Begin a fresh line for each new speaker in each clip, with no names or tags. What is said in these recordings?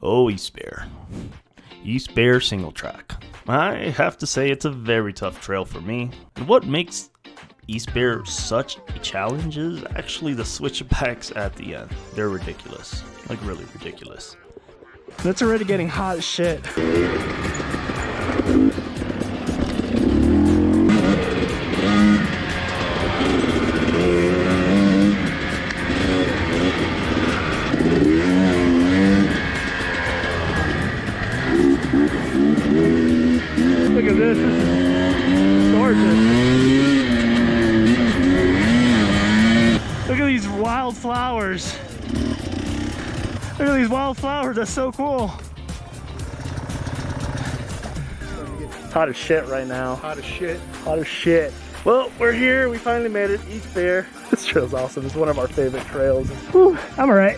Oh, East Bear. East Bear single track. I have to say it's a very tough trail for me. And what makes East Bear such a challenge is actually the switchbacks at the end. They're ridiculous. Like really ridiculous.
It's already getting hot as shit. Look at this, this is gorgeous. Look at these wildflowers. Look at these wildflowers, that's so cool. It's hot as shit right now.
Hot as shit.
Hot as shit. Well, we're here, we finally made it, East Bear. This trail's awesome, it's one of our favorite trails. Whew, I'm alright.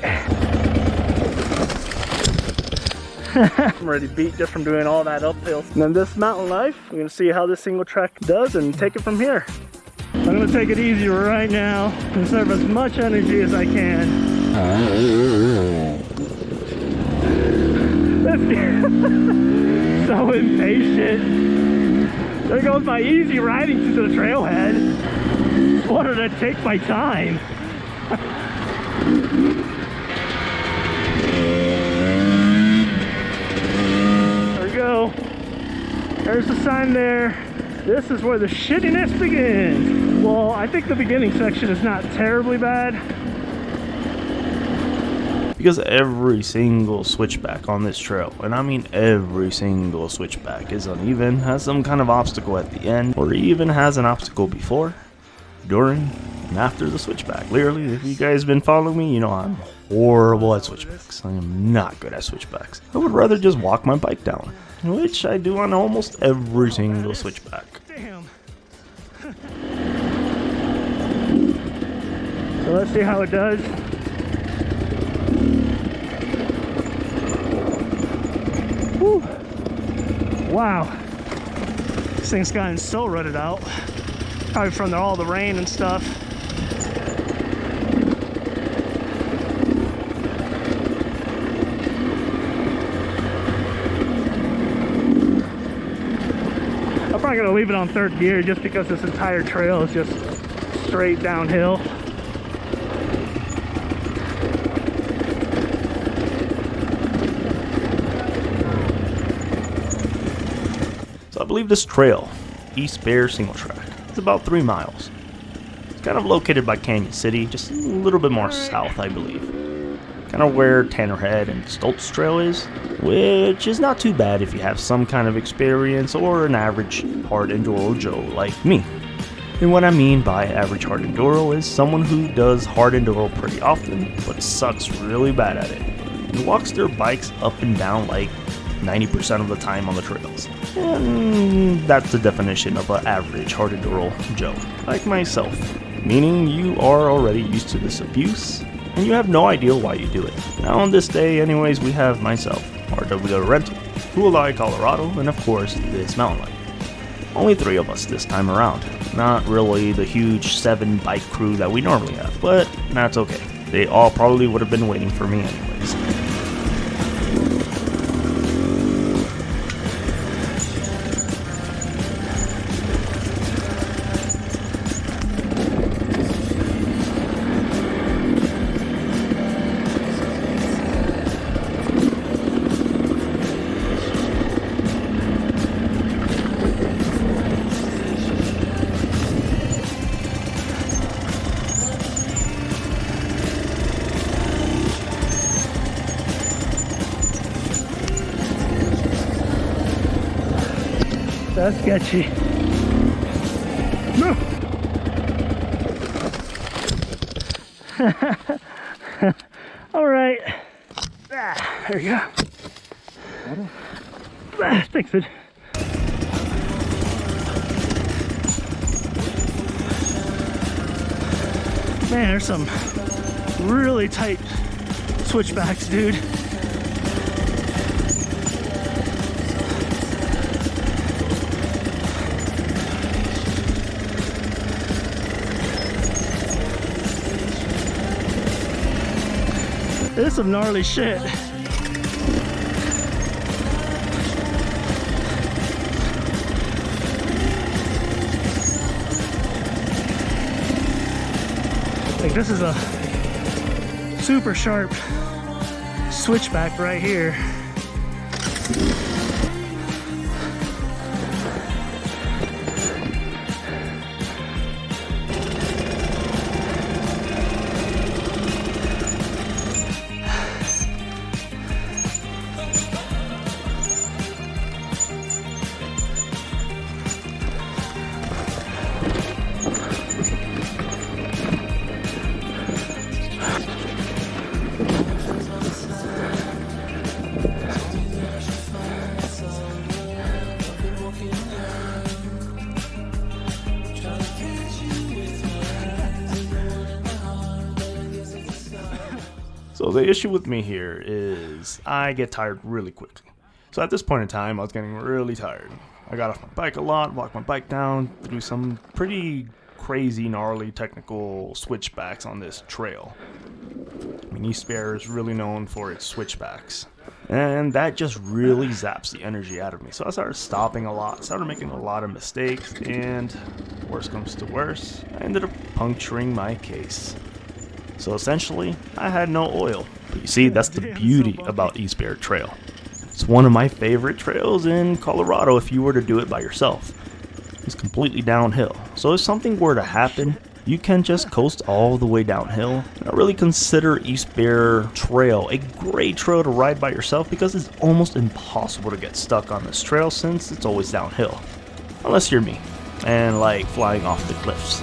I'm already beat just from doing all that uphill. And then this mountain life, we're gonna see how this single track does and take it from here. I'm gonna take it easy right now, conserve as much energy as I can. So impatient. There goes my easy riding to the trailhead. Just wanted to take my time. There we go. There's the sign there. This is where the shittiness begins. Well, I think the beginning section is not terribly bad.
Because every single switchback on this trail, and I mean every single switchback, is uneven, has some kind of obstacle at the end, or even has an obstacle before, during, and after the switchback. Literally, if you guys been following me, you know I'm horrible at switchbacks. I am not good at switchbacks. I would rather just walk my bike down, which I do on almost every single switchback.
Damn. So let's see how it does. Whew. Wow, this thing's gotten so rutted out, probably from all the rain and stuff. I'm probably gonna leave it on third gear just because this entire trail is just straight downhill.
I believe this trail, East Bear single track, is about 3 miles. It's kind of located by Canyon City, just a little bit more south, I believe. Kind of where Tannerhead and Stoltz Trail is, which is not too bad if you have some kind of experience or an average hard enduro Joe like me. And what I mean by average hard enduro is someone who does hard enduro pretty often, but sucks really bad at it, and walks their bikes up and down like 90% of the time on the trails. And that's the definition of an average hard enduro Joe, like myself. Meaning you are already used to this abuse, and you have no idea why you do it. Now on this day anyways, we have myself, RWW Rental, Cooleye, Colorado, and of course this mountain bike. Only 3 of us this time around. Not really the huge 7 bike crew that we normally have, but that's okay. They all probably would have been waiting for me anyways.
That's sketchy. No. All right. There you go. Fix it. Man, there's some really tight switchbacks, dude. This is some gnarly shit. Like, this is a super sharp switchback right here.
So the issue with me here is I get tired really quickly. So at this point in time, I was getting really tired. I got off my bike a lot, walked my bike down through some pretty crazy, gnarly, technical switchbacks on this trail. I mean, East Bear is really known for its switchbacks. And that just really zaps the energy out of me. So I started stopping a lot, started making a lot of mistakes, and worst comes to worst, I ended up puncturing my case. So essentially, I had no oil. But you see, that's the beauty about East Bear Trail. It's one of my favorite trails in Colorado if you were to do it by yourself. It's completely downhill. So if something were to happen, you can just coast all the way downhill. And I really consider East Bear Trail a great trail to ride by yourself because it's almost impossible to get stuck on this trail since it's always downhill. Unless you're me and like flying off the cliffs.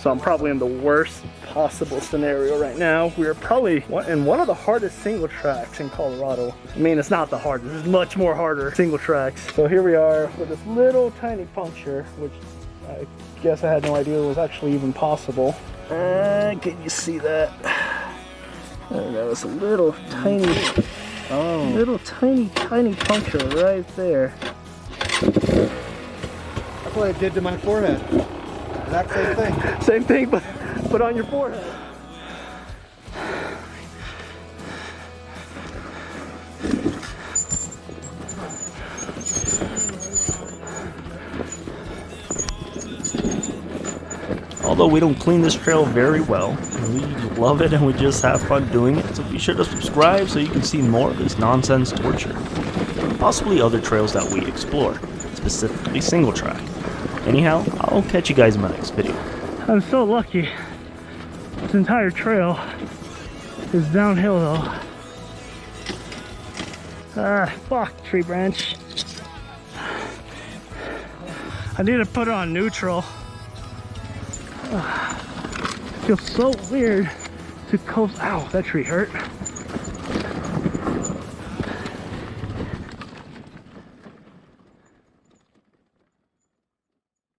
So I'm probably in the worst possible scenario right now. We are probably in one of the hardest single tracks in Colorado. I mean, it's not the hardest, it's much more harder single tracks. So here we are with this little tiny puncture, which I guess I had no idea was actually even possible. Can you see that? There, that was a little tiny, tiny puncture right there.
That's what it did to my forehead. Exact same thing.
Same thing, but on your forehead.
Although we don't clean this trail very well, we love it and we just have fun doing it, so be sure to subscribe so you can see more of this nonsense torture. Possibly other trails that we explore, specifically single track. Anyhow, I'll catch you guys in my next video.
I'm so lucky. This entire trail is downhill though. Ah, fuck, tree branch. I need to put it on neutral. Feels so weird to coast. Ow, that tree hurt.